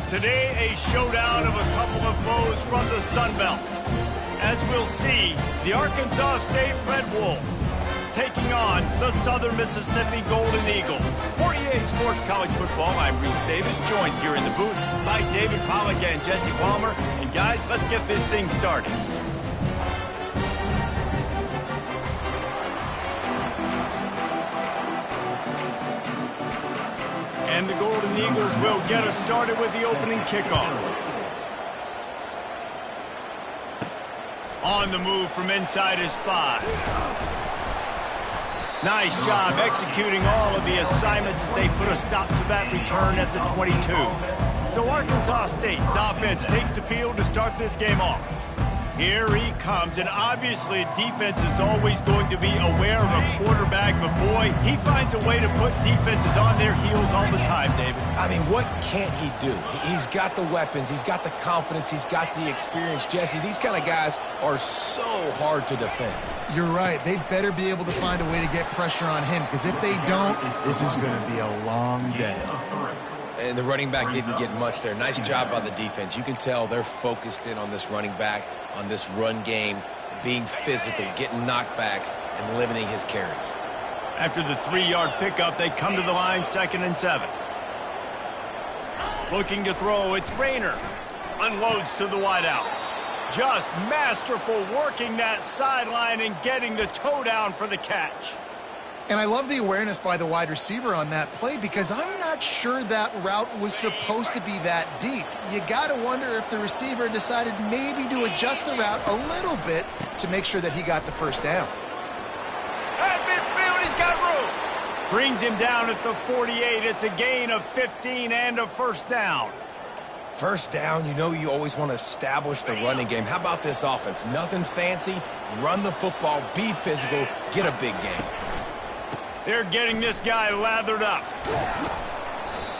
Today, a showdown of a couple of foes from the Sun Belt. As we'll see, the Arkansas State Red Wolves taking on the Southern Mississippi Golden Eagles. For EA Sports College Football, I'm Reese Davis, joined here in the booth by David Pollack and Jesse Palmer. And guys, let's get this thing started. And the Golden Eagles will get us started with the opening kickoff. On the move from inside his 5. Nice job executing all of the assignments as they put a stop to that return at the 22. So Arkansas State's offense takes the field to start this game off. Here he comes, and obviously defense is always going to be aware of a quarterback, but boy, he finds a way to put defenses on their heels all the time, David. I mean, what can't he do? He's got the weapons, he's got the confidence, he's got the experience. Jesse, these kind of guys are so hard to defend. You're right. They better be able to find a way to get pressure on him, because if they don't, this is going to be a long day. And the running back didn't get much there. Nice job by the defense. You can tell they're focused in on this running back, on this run game, being physical, getting knockbacks, and limiting his carries. After the 3-yard pickup, they come to the line, 2nd and 7. Looking to throw, it's Rayner. Unloads to the wideout. Just masterful working that sideline and getting the toe down for the catch. And I love the awareness by the wide receiver on that play, because I'm not sure that route was supposed to be that deep. You got to wonder if the receiver decided maybe to adjust the route a little bit to make sure that he got the first down. At midfield, he's got room. Brings him down at the 48. It's a gain of 15 and a first down. First down, you know you always want to establish the running game. How about this offense? Nothing fancy. Run the football, be physical, get a big gain. They're getting this guy lathered up.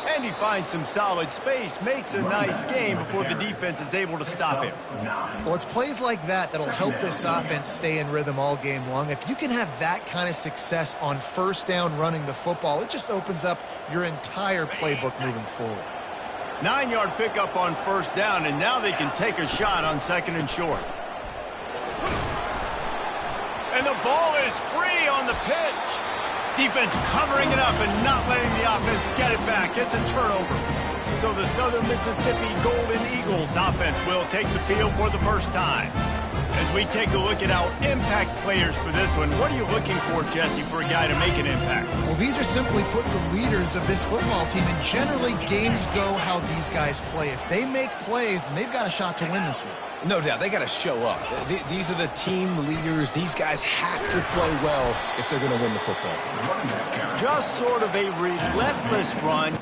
And he finds some solid space, makes a nice game before the defense is able to stop him. Well, it's plays like that that'll help this offense stay in rhythm all game long. If you can have that kind of success on first down running the football, it just opens up your entire playbook moving forward. 9-yard pickup on first down, and now they can take a shot on 2nd and short. And the ball is free on the pitch. Defense covering it up and not letting the offense get it back. It's a turnover. So the Southern Mississippi Golden Eagles offense will take the field for the first time. As we take a look at our impact players for this one, what are you looking for, Jesse, for a guy to make an impact? Well, these are simply put the leaders of this football team, and generally games go how these guys play. If they make plays, then they've got a shot to win this one. No doubt, they got to show up. These are the team leaders. These guys have to play well if they're going to win the football game. Just sort of a relentless run.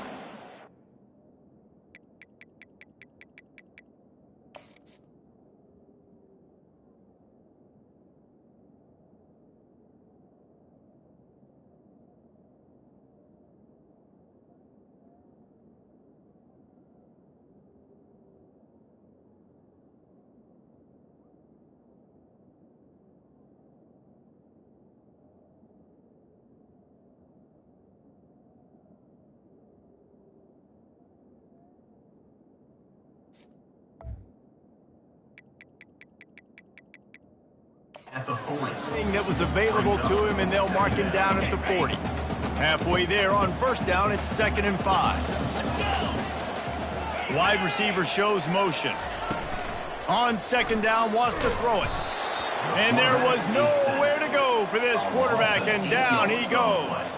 That was available to him, and they'll mark him down at the 40. Halfway there on first down, it's 2nd and 5. Wide receiver shows motion. On 2nd down, wants to throw it. And there was nowhere to go for this quarterback, and down he goes.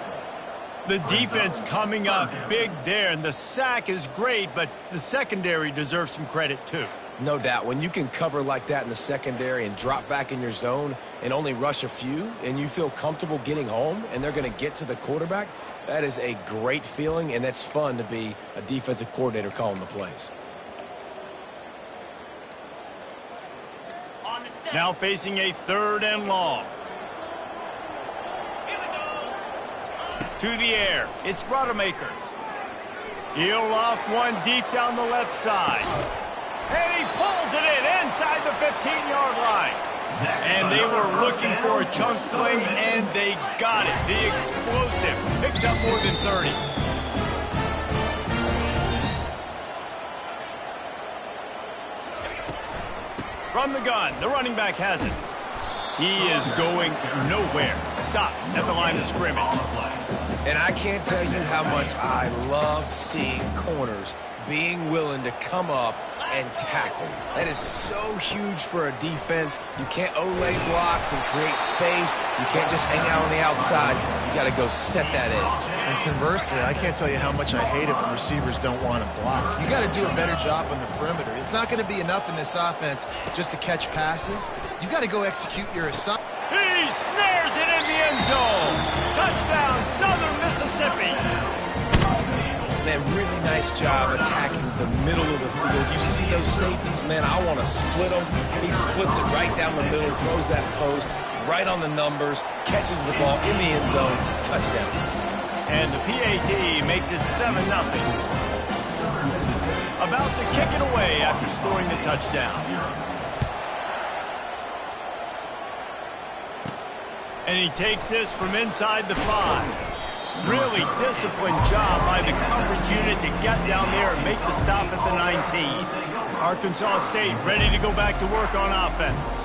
The defense coming up big there, and the sack is great, but the secondary deserves some credit too. No doubt. When you can cover like that in the secondary and drop back in your zone and only rush a few, and you feel comfortable getting home and they're going to get to the quarterback, that is a great feeling, and that's fun to be a defensive coordinator calling the plays. Now facing a 3rd and long. To the air. It's Rodemaker. He'll loft one deep down the left side. And he pulls it in inside the 15-yard line. And they were looking for a chunk play, and they got it. The explosive picks up more than 30. From the gun, the running back has it. He is going nowhere. Stop at the line of scrimmage. And I can't tell you how much I love seeing corners being willing to come up and tackle. That is so huge for a defense. You can't olay blocks and create space. You can't just hang out on the outside. You got to go set that edge. And conversely, I can't tell you how much I hate it when receivers don't want to block. You got to do a better job on the perimeter. It's not going to be enough in this offense just to catch passes. You've got to go execute your assignment. He snares it in the end zone. Touchdown, Southern Mississippi. Man, really nice job attacking the middle of the field. You see those safeties, man, I want to split them. He splits it right down the middle, throws that post, right on the numbers, catches the ball in the end zone, touchdown. And the PAT makes it 7-0. About to kick it away after scoring the touchdown. And he takes this from inside the 5. Really disciplined job by the coverage unit to get down there and make the stop at the 19. Arkansas State ready to go back to work on offense.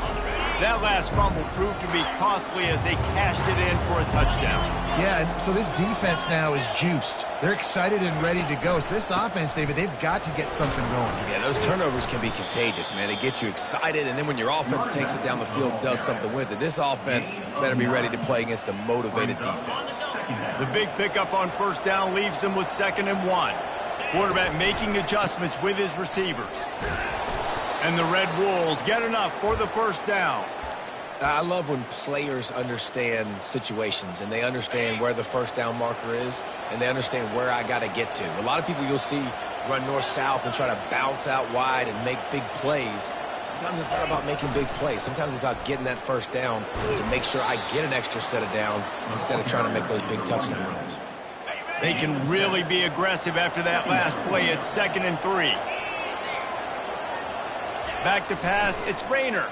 That last fumble proved to be costly as they cashed it in for a touchdown. Yeah, and so this defense now is juiced. They're excited and ready to go. So this offense, David, they've got to get something going. Yeah, those turnovers can be contagious, man. They get you excited, and then when your offense takes it down the field and does something with it, this offense better be ready to play against a motivated defense. The big pickup on first down leaves them with 2nd and 1. Quarterback making adjustments with his receivers. And the Red Wolves get enough for the first down. I love when players understand situations and they understand where the first down marker is and they understand where I got to get to. A lot of people you'll see run north-south and try to bounce out wide and make big plays. Sometimes it's not about making big plays. Sometimes it's about getting that first down to make sure I get an extra set of downs instead of trying to make those big touchdown runs. They can really be aggressive after that last play. It's 2nd and 3. Back to pass, it's Rayner.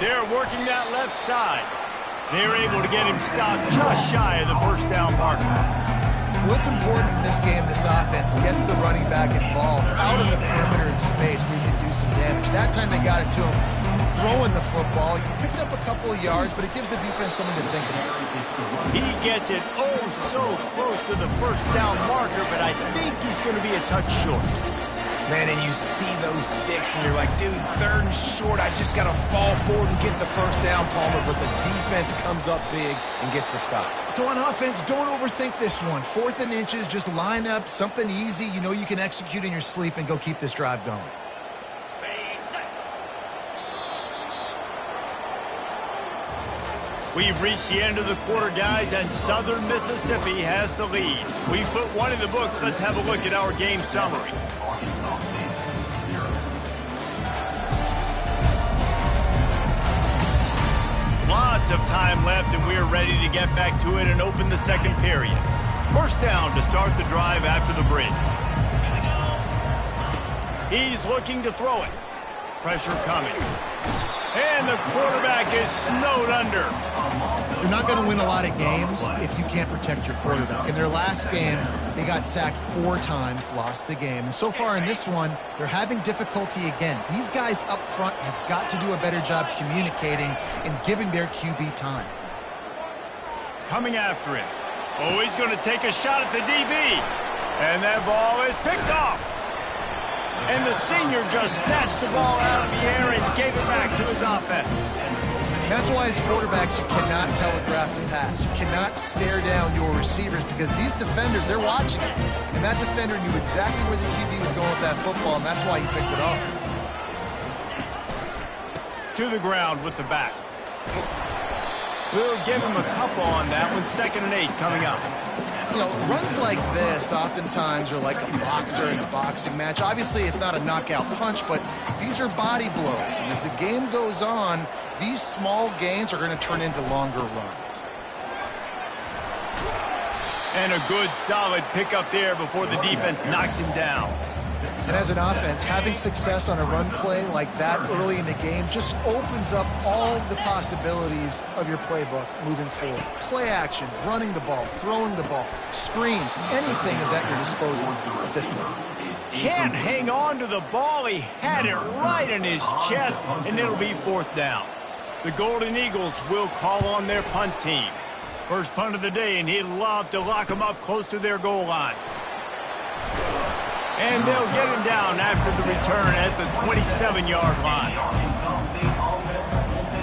They're working that left side. They're able to get him stopped just shy of the first down marker. What's important in this game, this offense gets the running back involved out in the perimeter in space where you can do some damage. That time they got it to him throwing the football. He picked up a couple of yards, but it gives the defense something to think about. He gets it oh so close to the first down marker, but I think he's going to be a touch short. Man, and you see those sticks, and you're like, dude, 3rd and short, I just got to fall forward and get the first down, Palmer, but the defense comes up big and gets the stop. So on offense, don't overthink this one. 4th and inches, just line up something easy you know you can execute in your sleep and go keep this drive going. We've reached the end of the quarter, guys, and Southern Mississippi has the lead. We've put one in the books. Let's have a look at our game summary. Lots of time left, and we're ready to get back to it and open the 2nd period. First down to start the drive after the bridge. He's looking to throw it. Pressure coming. And the quarterback is snowed under. You're not going to win a lot of games if you can't protect your quarterback. In their last game, they got sacked 4 times, lost the game. And so far in this one, they're having difficulty again. These guys up front have got to do a better job communicating and giving their QB time. Coming after him. Oh, he's going to take a shot at the DB. And that ball is picked off. And the senior just snatched the ball out of the air and gave it back to his offense. That's why as quarterbacks, you cannot telegraph the pass. You cannot stare down your receivers because these defenders, they're watching it. And that defender knew exactly where the QB was going with that football, and that's why he picked it off. To the ground with the back. We'll give him a couple on that one. 2nd and 8 coming up. You know, runs like this oftentimes are like a boxer in a boxing match. Obviously, it's not a knockout punch, but these are body blows. And as the game goes on, these small gains are going to turn into longer runs. And a good, solid pickup there before the defense knocks him down. And as an offense, having success on a run play like that early in the game just opens up all the possibilities of your playbook moving forward. Play action, running the ball, throwing the ball, screens, anything is at your disposal at this point. Can't hang on to the ball. He had it right in his chest, and it'll be 4th down. The Golden Eagles will call on their punt team. First punt of the day, and he'd love to lock them up close to their goal line. And they'll get him down after the return at the 27-yard line.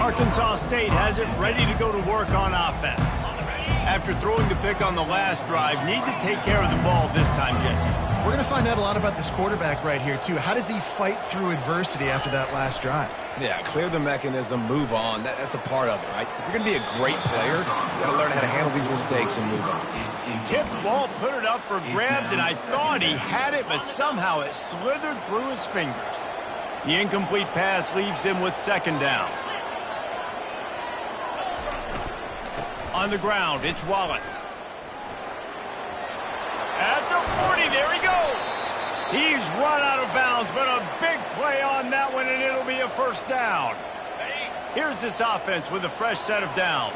Arkansas State has it ready to go to work on offense. After throwing the pick on the last drive, need to take care of the ball this time, Jesse. We're going to find out a lot about this quarterback right here, too. How does he fight through adversity after that last drive? Yeah, clear the mechanism, move on. That's a part of it, right? If you're going to be a great player, you got to learn how to handle these mistakes and move on. Tip ball, put it up for grabs, and I thought he had it, but somehow it slithered through his fingers. The incomplete pass leaves him with 2nd down. On the ground, it's Wallace. At the 40, there he goes. He's run out of bounds, but a big play on that one, and it'll be a 1st down. Here's this offense with a fresh set of downs.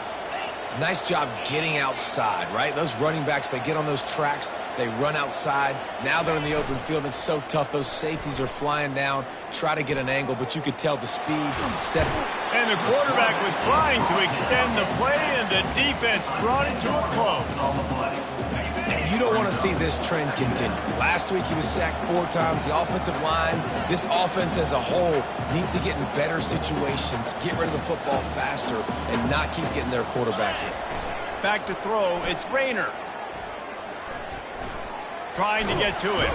Nice job getting outside, right? Those running backs, they get on those tracks, they run outside. Now they're in the open field. It's so tough. Those safeties are flying down, try to get an angle, but you could tell the speed set. And the quarterback was trying to extend the play, and the defense brought it to a close. You don't want to see this trend continue. Last week he was sacked 4 times. The offensive line, this offense as a whole, needs to get in better situations, get rid of the football faster, and not keep getting their quarterback hit. Back to throw, it's Rayner. Trying to get to it.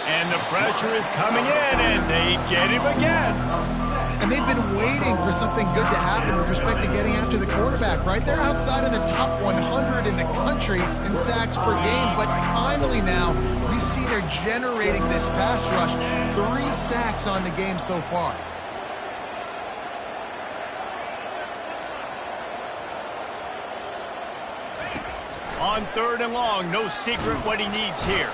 And the pressure is coming in, and they get him again. And they've been waiting for something good to happen with respect to getting after the quarterback, right? They're outside of the top 100 in the country in sacks per game, but finally now we see they're generating this pass rush. 3 sacks on the game so far. On 3rd and long, no secret what he needs here.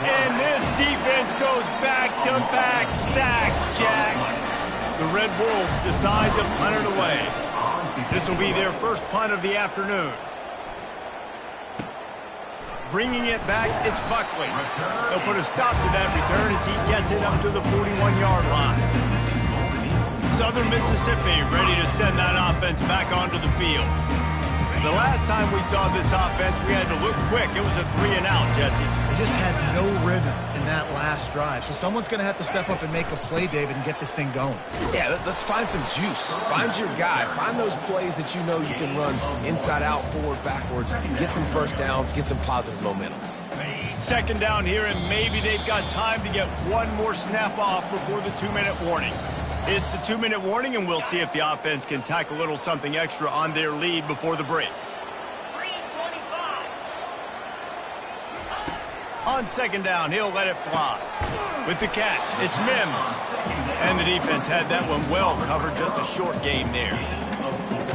And this defense goes back-to-back sack, Jack. The Red Wolves decide to punt it away. This will be their first punt of the afternoon. Bringing it back, it's Buckley. They'll put a stop to that return as he gets it up to the 41-yard line. Southern Mississippi ready to send that offense back onto the field. The last time we saw this offense, we had to look quick. It was a 3-and-out, Jesse. They just had no rhythm in that last drive. So someone's going to have to step up and make a play, David, and get this thing going. Yeah, let's find some juice. Find your guy. Find those plays that you know you can run inside out, forward, backwards. Get some 1st downs. Get some positive momentum. 2nd down here, and maybe they've got time to get one more snap off before the 2-minute warning. It's the 2-minute warning, and we'll see if the offense can tack a little something extra on their lead before the break. On 2nd down, he'll let it fly. With the catch, it's Mims. And the defense had that one well covered, just a short game there.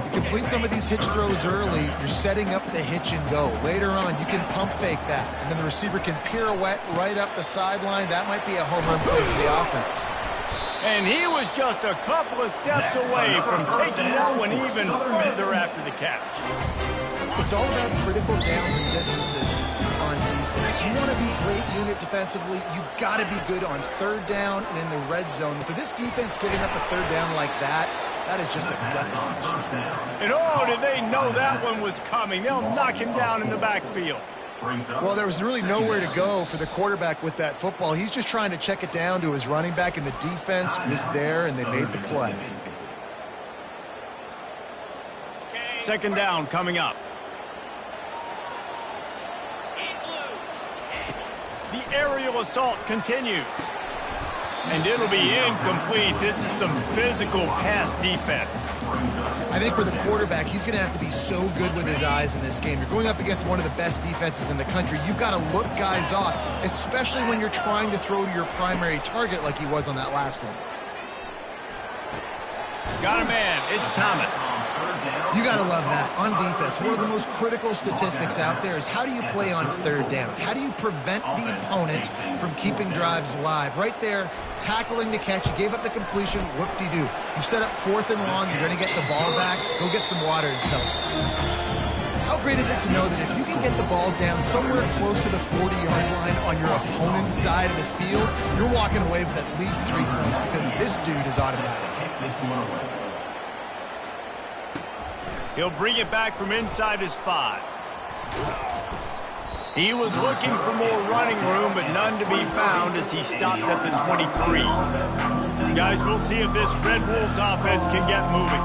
You complete some of these hitch throws early, you're setting up the hitch and go. Later on, you can pump fake that, and then the receiver can pirouette right up the sideline. That might be a home run play for the offense. And he was just a couple of steps away from taking that one even further after the catch. It's all about critical downs and distances on defense. You want to be great unit defensively, you've got to be good on 3rd down and in the red zone. For this defense getting up a 3rd down like that, that is just a gut punch. And oh, did they know that one was coming. They'll knock him down in the backfield. Well, there was really nowhere to go for the quarterback with that football. He's just trying to check it down to his running back, and the defense was there, and they made the play. 2nd down coming up. The aerial assault continues. And it'll be incomplete. This is some physical pass defense. I think for the quarterback, he's going to have to be so good with his eyes in this game. You're going up against one of the best defenses in the country. You've got to look guys off, especially when you're trying to throw to your primary target like he was on that last one. Got a man. It's Thomas. You got to love that. On defense, one of the most critical statistics out there is how do you play on third down? How do you prevent the opponent from keeping drives alive? Right there, tackling the catch. You gave up the completion. Whoop-de-doo. You set up 4th and long. You're going to get the ball back. Go get some water and celebrate. How great is it to know that if you can get the ball down somewhere close to the 40-yard line on your opponent's side of the field, you're walking away with at least 3 points because this dude is automatic. He'll bring it back from inside his 5. He was looking for more running room, but none to be found as he stopped at the 23. Guys, we'll see if this Red Wolves offense can get moving.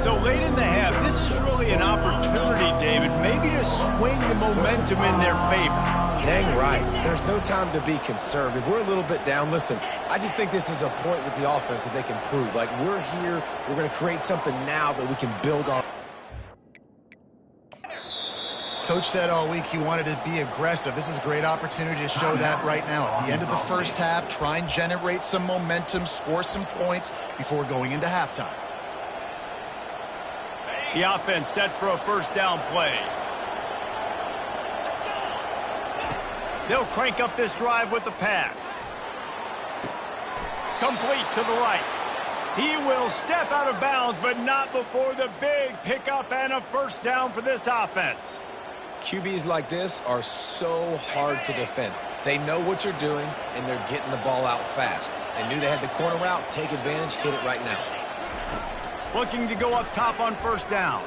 So late in the half, this is really an opportunity, David, maybe to swing the momentum in their favor. Dang right. There's no time to be conservative. We're a little bit down. Listen, I just think this is a point with the offense that they can prove. Like, we're here. We're going to create something now that we can build on. Coach said all week he wanted to be aggressive. This is a great opportunity to show that right now. At the end of the first half, try and generate some momentum, score some points before going into halftime. The offense set for a first down play. They'll crank up this drive with the pass. Complete to the right. He will step out of bounds, but not before the big pickup and a first down for this offense. QBs like this are so hard to defend. They know what you're doing, and they're getting the ball out fast. They knew they had the corner route. Take advantage. Hit it right now. Looking to go up top on first down.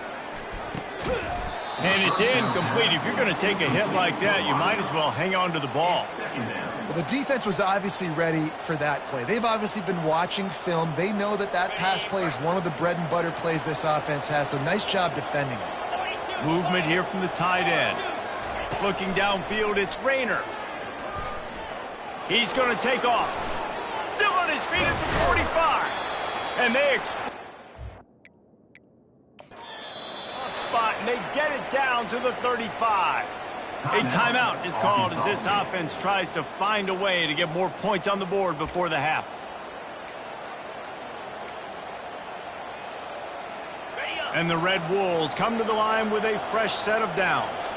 And it's incomplete. If you're going to take a hit like that, you might as well hang on to the ball. Well, the defense was obviously ready for that play. They've obviously been watching film. They know that that pass play is one of the bread and butter plays this offense has, so nice job defending it. Movement here from the tight end. Looking downfield, it's Rayner. He's going to take off. Still on his feet at the 45. And they spot, and they get it down to the 35. A timeout is called as this offense tries to find a way to get more points on the board before the half. And the Red Wolves come to the line with a fresh set of downs.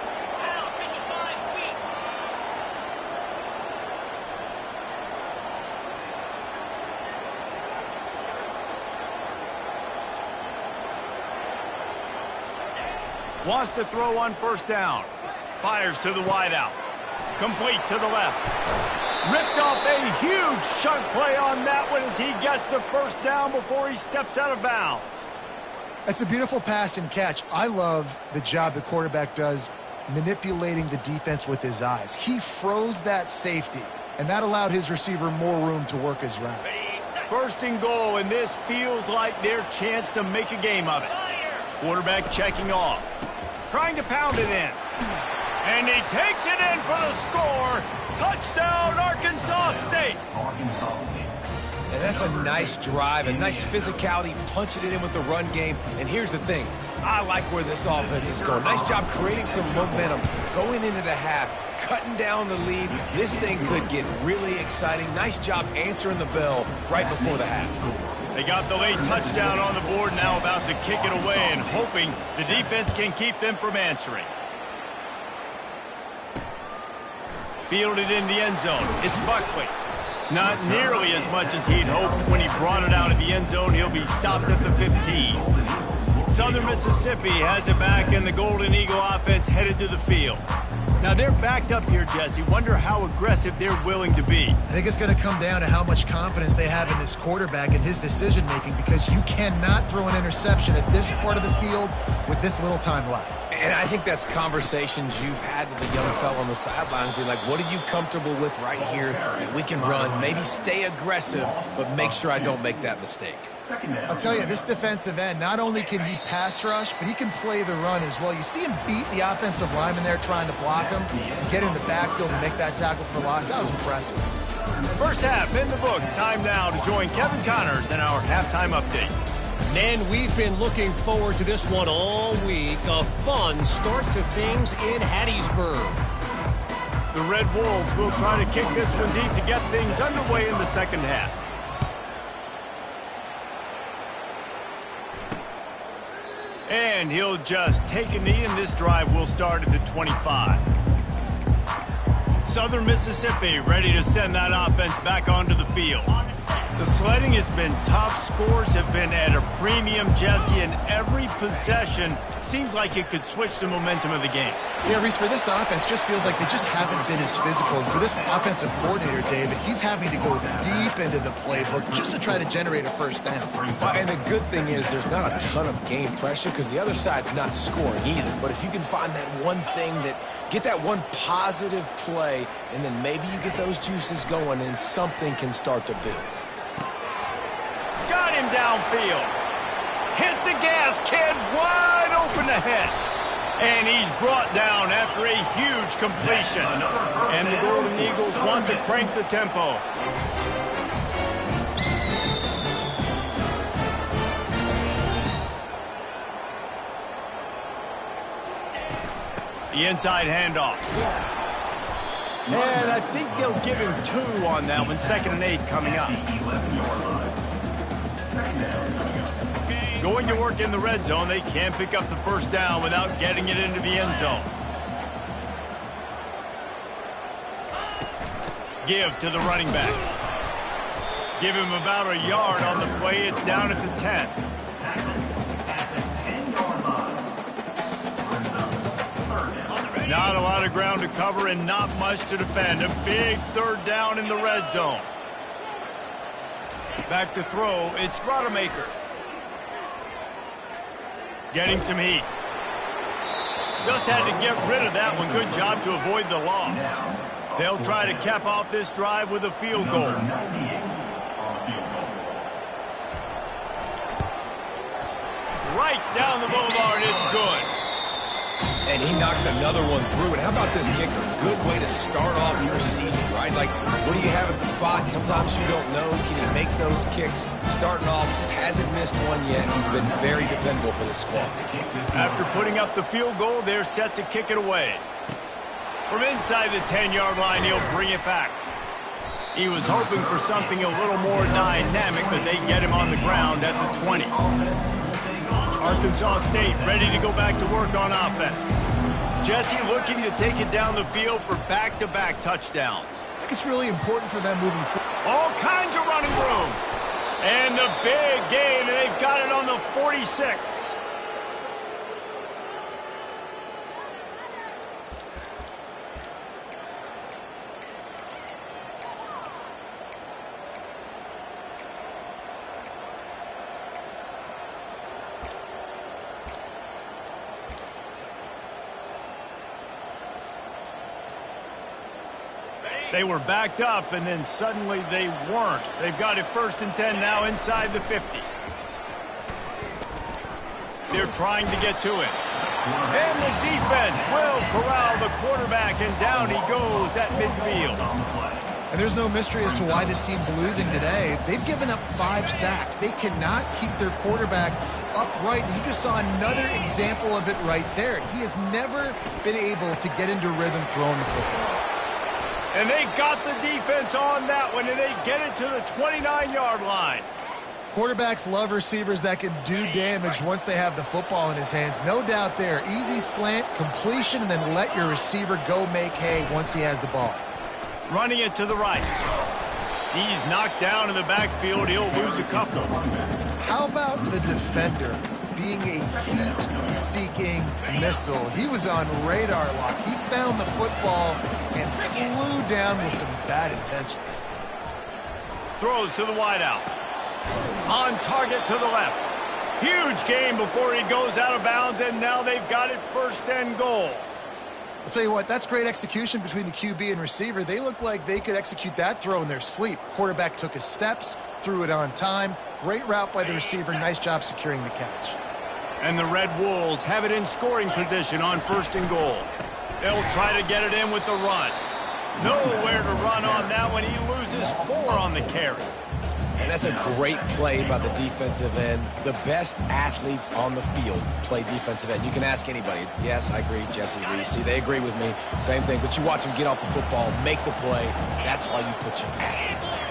Wants to throw on first down. Fires to the wideout. Complete to the left. Ripped off a huge chunk play on that one as he gets the first down before he steps out of bounds. That's a beautiful pass and catch. I love the job the quarterback does manipulating the defense with his eyes. He froze that safety, and that allowed his receiver more room to work his route. First and goal, and this feels like their chance to make a game of it. Quarterback checking off. Trying to pound it in. And he takes it in for the score. Touchdown, Arkansas State. And that's a nice drive, a nice physicality, punching it in with the run game. And here's the thing. I like where this offense is going. Nice job creating some momentum, going into the half, cutting down the lead. This thing could get really exciting. Nice job answering the bell right before the half. They got the late touchdown on the board, now about to kick it away and hoping the defense can keep them from answering. Fielded in the end zone. It's Buckley. Not nearly as much as he'd hoped when he brought it out of the end zone. He'll be stopped at the 15. Southern Mississippi has it back, and the Golden Eagle offense headed to the field. Now they're backed up here, Jesse. Wonder how aggressive they're willing to be. I think it's going to come down to how much confidence they have in this quarterback and his decision-making, because you cannot throw an interception at this part of the field with this little time left. And I think that's conversations you've had with the young fella on the sidelines. Be like, what are you comfortable with right here that we can run? Maybe stay aggressive, but make sure I don't make that mistake. I'll tell you, this defensive end, not only can he pass rush, but he can play the run as well. You see him beat the offensive lineman there trying to block him, get in the backfield and make that tackle for loss. That was impressive. First half in the books. Time now to join Kevin Connors in our halftime update. Man, we've been looking forward to this one all week. A fun start to things in Hattiesburg. The Red Wolves will try to kick this one deep to get things underway in the second half. And he'll just take a knee, and this drive will start at the 25. Southern Mississippi ready to send that offense back onto the field. The sledding has been tough. Scores have been at a premium, Jesse, and every possession seems like it could switch the momentum of the game. Yeah, Reese, for this offense, just feels like they just haven't been as physical. And for this offensive coordinator, David, he's having to go deep into the playbook just to try to generate a first down. And the good thing is there's not a ton of game pressure because the other side's not scoring either. But if you can find that one thing get that one positive play, and then maybe you get those juices going and something can start to build. Got him downfield. Hit the gas, kid. Wide open ahead. And he's brought down after a huge completion. And the Golden Eagles want to crank the tempo. The inside handoff. And I think they'll give him 2 on that one. 2nd and 8 coming up. Going to work in the red zone. They can't pick up the first down without getting it into the end zone. Give to the running back. Give him about a yard on the play. It's down at the 10. Not a lot of ground to cover and not much to defend. A big 3rd down in the red zone. Back to throw. It's Rodemaker. Getting some heat. Just had to get rid of that one. Good job to avoid the loss. They'll try to cap off this drive with a field goal. Right down the boulevard. It's good. And he knocks another one through. And how about this kicker? Good way to start off your season, right? Like, what do you have at the spot? Sometimes you don't know. Can he make those kicks? Starting off, hasn't missed one yet. Been very dependable for this squad. After putting up the field goal, they're set to kick it away. From inside the 10-yard line, he'll bring it back. He was hoping for something a little more dynamic, but they get him on the ground at the 20. Arkansas State ready to go back to work on offense. Jesse looking to take it down the field for back-to-back touchdowns. I think it's really important for them moving forward. All kinds of running room. And the big gain, and they've got it on the 46. They were backed up, and then suddenly they weren't. They've got it 1st and 10 now inside the 50. They're trying to get to it. And the defense will corral the quarterback, and down he goes at midfield. And there's no mystery as to why this team's losing today. They've given up 5 sacks. They cannot keep their quarterback upright. And you just saw another example of it right there. He has never been able to get into rhythm throwing the football. And they got the defense on that one, and they get it to the 29-yard line. Quarterbacks love receivers that can do damage once they have the football in his hands. No doubt there. Easy slant, completion, and then let your receiver go make hay once he has the ball. Running it to the right. He's knocked down in the backfield. He'll lose a couple. How about the defender being a heat-seeking missile? He was on radar lock. He found the football and flew down with some bad intentions. Throws to the wideout. On target to the left. Huge gain before he goes out of bounds, and now they've got it 1st and goal. I'll tell you what, that's great execution between the QB and receiver. They look like they could execute that throw in their sleep. Quarterback took his steps, threw it on time. Great route by the receiver. Nice job securing the catch. And the Red Wolves have it in scoring position on 1st and goal. They'll try to get it in with the run. Nowhere to run on that one. He loses 4 on the carry. And that's a great play by the defensive end. The best athletes on the field play defensive end. You can ask anybody. Yes, I agree. Jesse, Reese, they agree with me. Same thing. But you watch them get off the football, make the play. That's why you put your athletes there.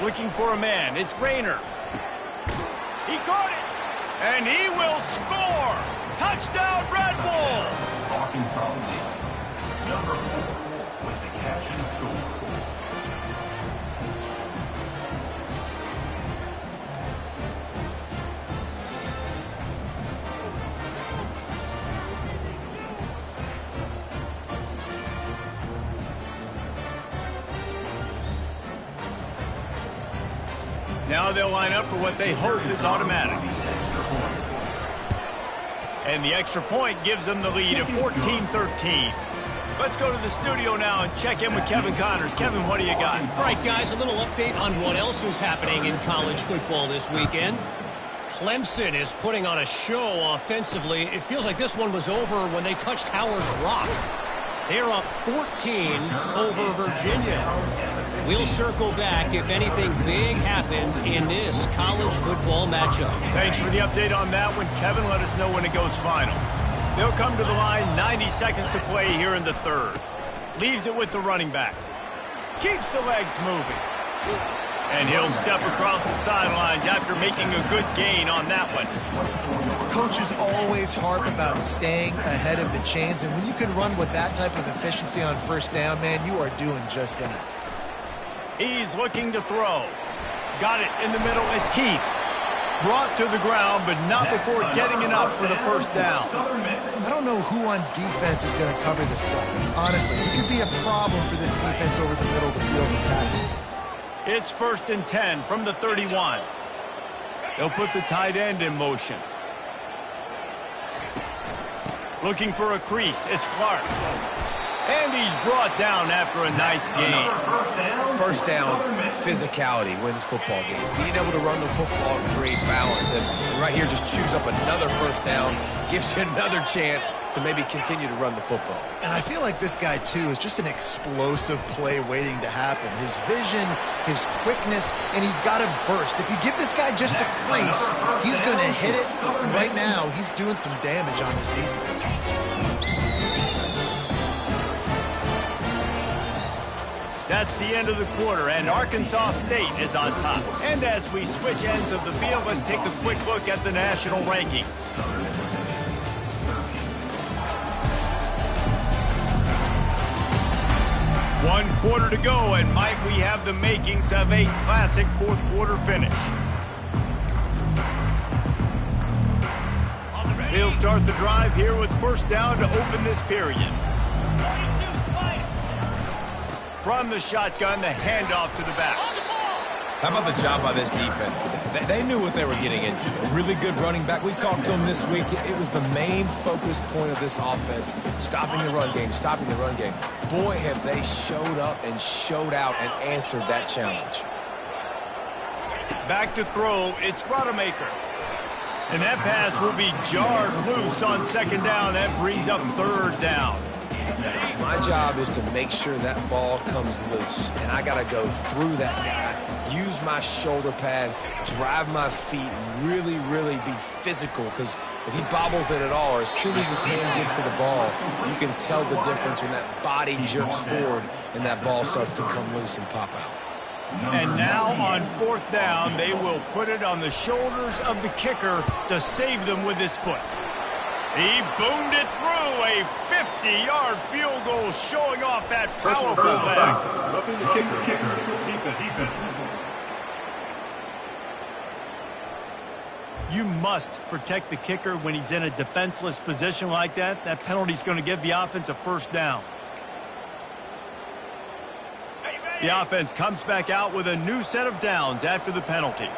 Looking for a man. It's Rayner. He caught it. And he will score. Touchdown, Red Wolves. Arkansas State. Number 4 with the catch and score. Now they'll line up for what they hope is automatic. And the extra point gives them the lead of 14-13. Let's go to the studio now and check in with Kevin Connors. Kevin, what do you got? All right, guys, a little update on what else is happening in college football this weekend. Clemson is putting on a show offensively. It feels like this one was over when they touched Howard's Rock. They're up 14 over Virginia. We'll circle back if anything big happens in this college football matchup. Thanks for the update on that one, Kevin. Let us know when it goes final. They'll come to the line, 90 seconds to play here in the third. Leaves it with the running back. Keeps the legs moving. And he'll step across the sidelines after making a good gain on that one. Coaches always harp about staying ahead of the chains, and when you can run with that type of efficiency on first down, man, you are doing just that. He's looking to throw. Got it in the middle. It's Heath. Brought to the ground, but not before getting enough for the first down. I don't know who on defense is going to cover this guy. Honestly, he could be a problem for this defense over the middle of the field in passing. It's 1st and 10 from the 31. They'll put the tight end in motion. Looking for a crease. It's Clark. And he's brought down after a nice gain. First down, physicality wins football games. Being able to run the football and create balance. And right here, just chews up another first down, gives you another chance to maybe continue to run the football. And I feel like this guy, too, is just an explosive play waiting to happen. His vision, his quickness, and he's got a burst. If you give this guy just a crease, he's going to hit it. And right now, he's doing some damage on his defense. That's the end of the quarter, and Arkansas State is on top. And as we switch ends of the field, let's take a quick look at the national rankings. One quarter to go, and might we have the makings of a classic fourth quarter finish. They'll start the drive here with first down to open this period. From the shotgun, the handoff to the back. How about the job by this defense today? They knew what they were getting into. A really good running back. We talked to him this week. It was the main focus point of this offense, stopping the run game, stopping the run game. Boy, have they showed up and showed out and answered that challenge. Back to throw, it's Rodemaker. And that pass will be jarred loose on second down. That brings up third down. My job is to make sure that ball comes loose, and I got to go through that guy, use my shoulder pad, drive my feet, really, really be physical, because if he bobbles it at all, or as soon as his hand gets to the ball, you can tell the difference when that body jerks forward and that ball starts to come loose and pop out. And now on fourth down, they will put it on the shoulders of the kicker to save them with his foot. He boomed it through, a 50-yard field goal showing off that powerful leg. Roughing the kicker. Defense. You must protect the kicker when he's in a defenseless position like that. That penalty is going to give the offense a first down. The offense comes back out with a new set of downs after the penalty.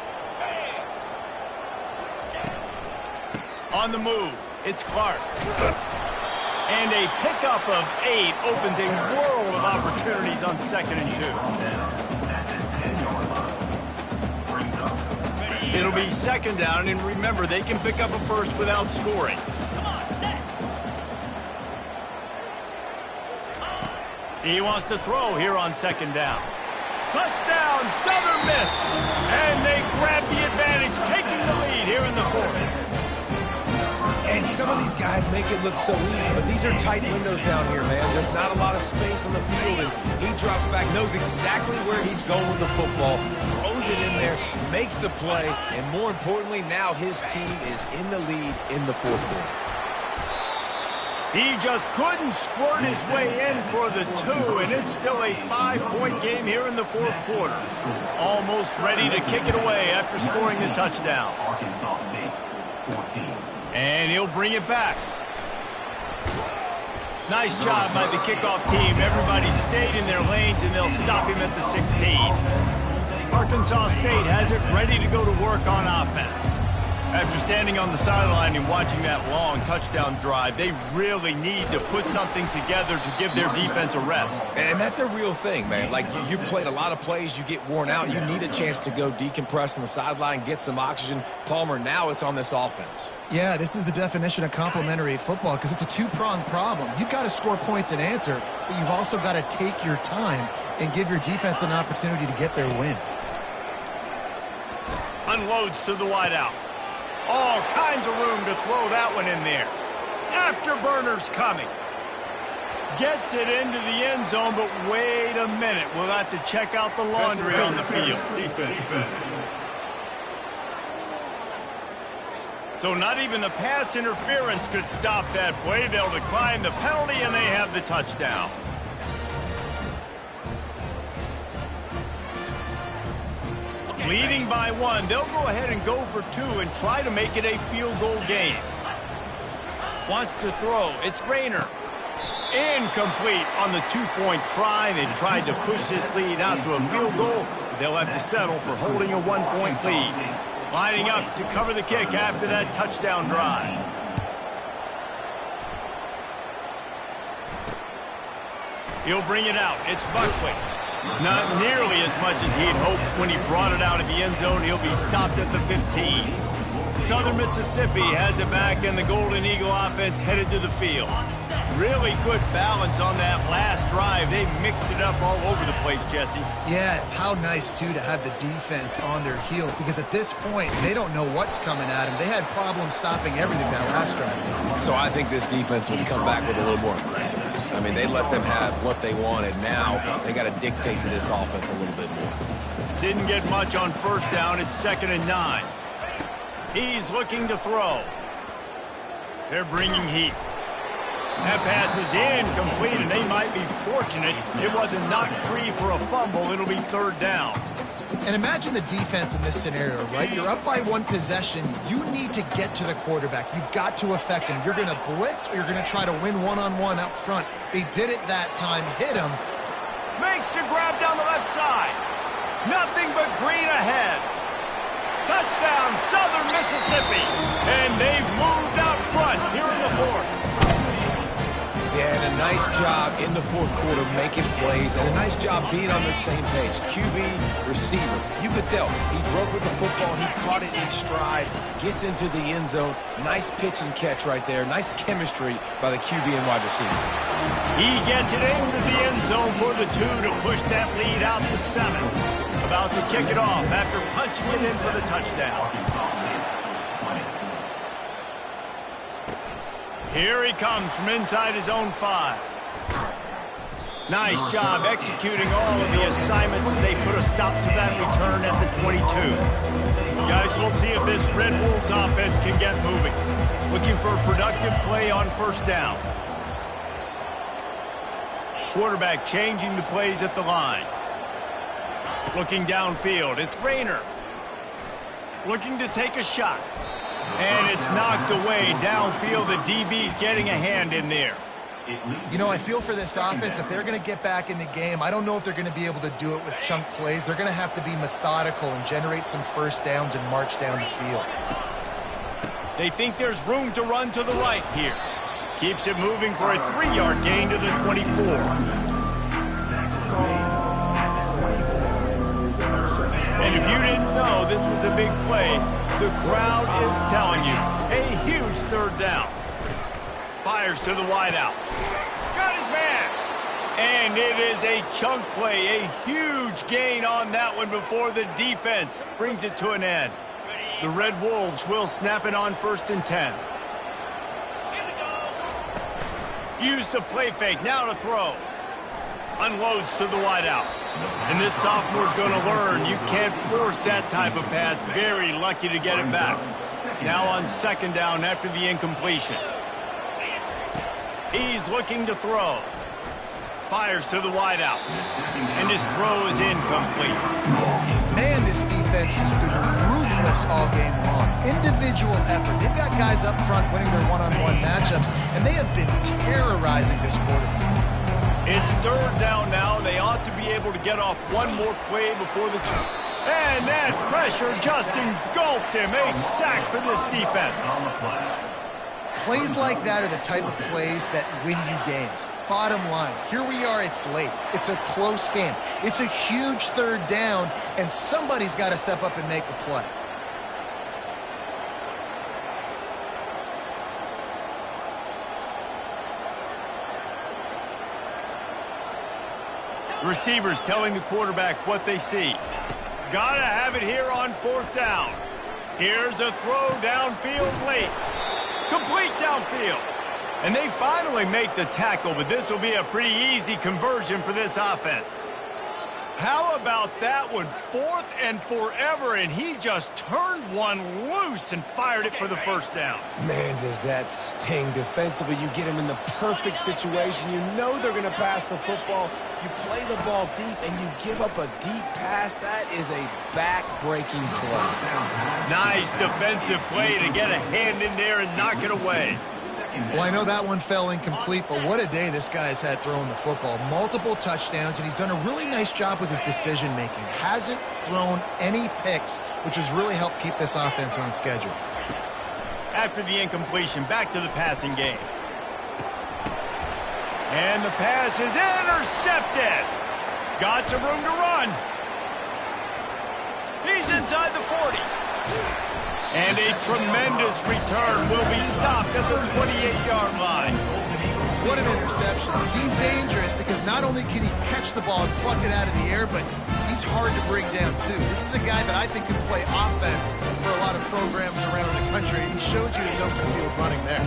On the move, it's Clark. And a pickup of 8 opens a world of opportunities on 2nd and 2. It'll be 2nd down, and remember, they can pick up a first without scoring. He wants to throw here on 2nd down. Touchdown, Southern Miss! And they grab the advantage, taking the lead here in the 4th. And some Some of these guys make it look so easy, but these are tight windows down here, man. There's not a lot of space on the field, and he drops back, knows exactly where he's going with the football, throws it in there, makes the play, and more importantly, now his team is in the lead in the fourth quarter. He just couldn't squirt his way in for the 2, and it's still a 5-point game here in the fourth quarter. Almost ready to kick it away after scoring the touchdown. Arkansas State, 14. And he'll bring it back. Nice job by the kickoff team. Everybody stayed in their lanes, and they'll stop him at the 16. Arkansas State has it ready to go to work on offense. After standing on the sideline and watching that long touchdown drive, they really need to put something together to give their defense a rest. And that's a real thing, man. Like, you played a lot of plays, you get worn out, you need a chance to go decompress on the sideline, get some oxygen. Palmer, now it's on this offense. Yeah, this is the definition of complementary football because it's a two-pronged problem. You've got to score points and answer, but you've also got to take your time and give your defense an opportunity to get their win. Unloads to the wideout. All kinds of room to throw that one in there. Afterburners coming. Gets it into the end zone, but wait a minute. We'll have to check out the laundry on the field. Defense. So not even the pass interference could stop that play. They'll decline the penalty, and they have the touchdown. Leading by 1, they'll go ahead and go for 2 and try to make it a field goal game. Wants to throw. It's Rayner. Incomplete on the 2-point try. They tried to push this lead out to a field goal. They'll have to settle for holding a 1-point lead. Lining up to cover the kick after that touchdown drive. He'll bring it out. It's Buckley. Not nearly as much as he'd hoped when he brought it out of the end zone. He'll be stopped at the 15. Southern Mississippi has it back, and the Golden Eagle offense headed to the field. Really good balance on that last drive. They mixed it up all over the place, Jesse. Yeah, how nice, too, to have the defense on their heels because at this point, they don't know what's coming at them. They had problems stopping everything that last drive. So I think this defense would come back with a little more aggressiveness. I mean, they let them have what they wanted. Now they got to dictate to this offense a little bit more. Didn't get much on first down. It's 2nd and 9. He's looking to throw. They're bringing heat. That pass is incomplete, and they might be fortunate it wasn't knocked free for a fumble. It'll be 3rd down. And imagine the defense in this scenario, right? You're up by 1 possession. You need to get to the quarterback. You've got to affect him. You're going to blitz or you're going to try to win one-on-one up front. They did it that time. Hit him. Makes the grab down the left side. Nothing but green ahead. Touchdown, Southern Mississippi. And they've moved out front here in the 4th. Yeah, and a nice job in the fourth quarter making plays, and a nice job being on the same page. QB, receiver. You could tell he broke with the football. He caught it in stride, gets into the end zone. Nice pitch and catch right there. Nice chemistry by the QB and wide receiver. He gets it into the end zone for the 2 to push that lead out to 7. About to kick it off after punching it in for the touchdown. Here he comes from inside his own 5. Nice job executing all of the assignments as they put a stop to that return at the 22. Guys, we'll see if this Red Wolves offense can get moving. Looking for a productive play on first down. Quarterback changing the plays at the line. Looking downfield, it's Rayner. Looking to take a shot. And it's knocked away downfield. The DB getting a hand in there. You know, I feel for this offense, if they're going to get back in the game, I don't know if they're going to be able to do it with chunk plays. They're going to have to be methodical and generate some first downs and march down the field. They think there's room to run to the right here. Keeps it moving for a 3-yard gain to the 24. And if you didn't know this was a big play, the crowd is telling you. A huge 3rd down. Fires to the wideout. Got his man. And it is a chunk play. A huge gain on that one before the defense brings it to an end. The Red Wolves will snap it on 1st and 10. Use the play fake, now to throw. Unloads to the wideout. And this sophomore's going to learn you can't force that type of pass. Very lucky to get it back. Now on second down after the incompletion. He's looking to throw. Fires to the wideout. And his throw is incomplete. Man, this defense has been ruthless all game long. Individual effort. They've got guys up front winning their one-on-one matchups, and they have been terrorizing this quarterback. It's third down now. They ought to be able to get off one more play before the... And that pressure just engulfed him. A sack for this defense. Plays like that are the type of plays that win you games. Bottom line, here we are, it's late. It's a close game. It's a huge third down, and somebody's got to step up and make a play. Receivers telling the quarterback what they see. Gotta have it here on fourth down. Here's a throw downfield late. Complete downfield. And they finally make the tackle, but this will be a pretty easy conversion for this offense. How about that one? 4th and forever, and he just turned one loose and fired it for the first down. Man, does that sting defensively. You get him in the perfect situation. You know they're going to pass the football. You play the ball deep, and you give up a deep pass. That is a back-breaking play. Nice defensive play to get a hand in there and knock it away. Well, I know that one fell incomplete, but what a day this guy has had throwing the football. Multiple touchdowns, and he's done a really nice job with his decision-making. Hasn't thrown any picks, which has really helped keep this offense on schedule. After the incompletion, back to the passing game. And the pass is intercepted. Got some room to run. He's inside the 40. And a tremendous return will be stopped at the 28-yard line. What an interception. He's dangerous because not only can he catch the ball and pluck it out of the air, but he's hard to bring down, too. This is a guy that I think can play offense for a lot of programs around the country, and he showed you his open field running there.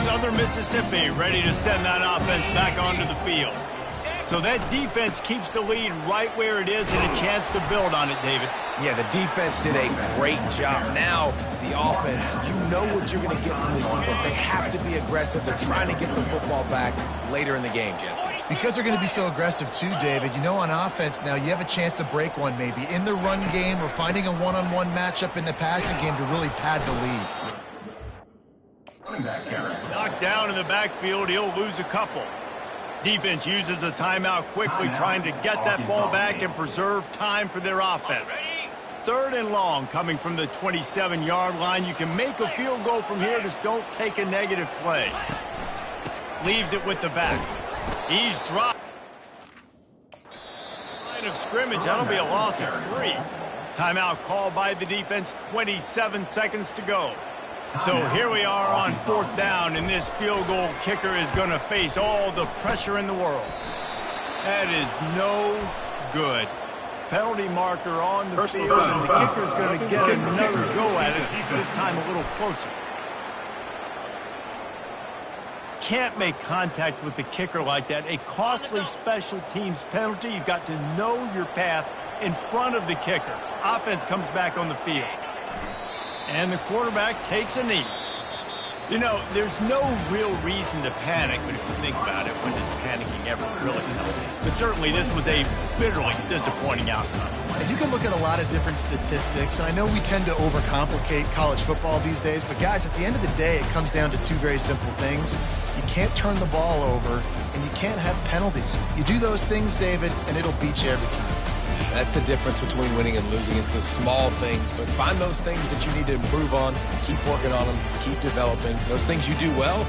Southern Mississippi ready to send that offense back onto the field. So that defense keeps the lead right where it is and a chance to build on it, David. Yeah, the defense did a great job. Now, the offense, you know what you're going to get from this defense. They have to be aggressive. They're trying to get the football back later in the game, Jesse. Because they're going to be so aggressive too, David, you know on offense now you have a chance to break one maybe in the run game or finding a one-on-one matchup in the passing game to really pad the lead. Knocked down in the backfield, he'll lose a couple. Defense uses a timeout quickly, trying to get that ball back and preserve time for their offense. 3rd and long coming from the 27-yard line. You can make a field goal from here, just don't take a negative play. Leaves it with the back. He's dropped. Line of scrimmage, that'll be a loss of 3. Timeout called by the defense, 27 seconds to go. So here we are on 4th down, and this field goal kicker is going to face all the pressure in the world. That is no good. Penalty marker on the field, and the kicker's going to get another go at it, this time a little closer. Can't make contact with the kicker like that. A costly special teams penalty. You've got to know your path in front of the kicker. Offense comes back on the field. And the quarterback takes a knee. You know, there's no real reason to panic, but if you think about it, when does panicking ever really help? But certainly this was a bitterly disappointing outcome. And you can look at a lot of different statistics, and I know we tend to overcomplicate college football these days, but guys, at the end of the day, it comes down to 2 very simple things. You can't turn the ball over, and you can't have penalties. You do those things, David, and it'll beat you every time. That's the difference between winning and losing. It's the small things, but find those things that you need to improve on, keep working on them, keep developing. Those things you do well,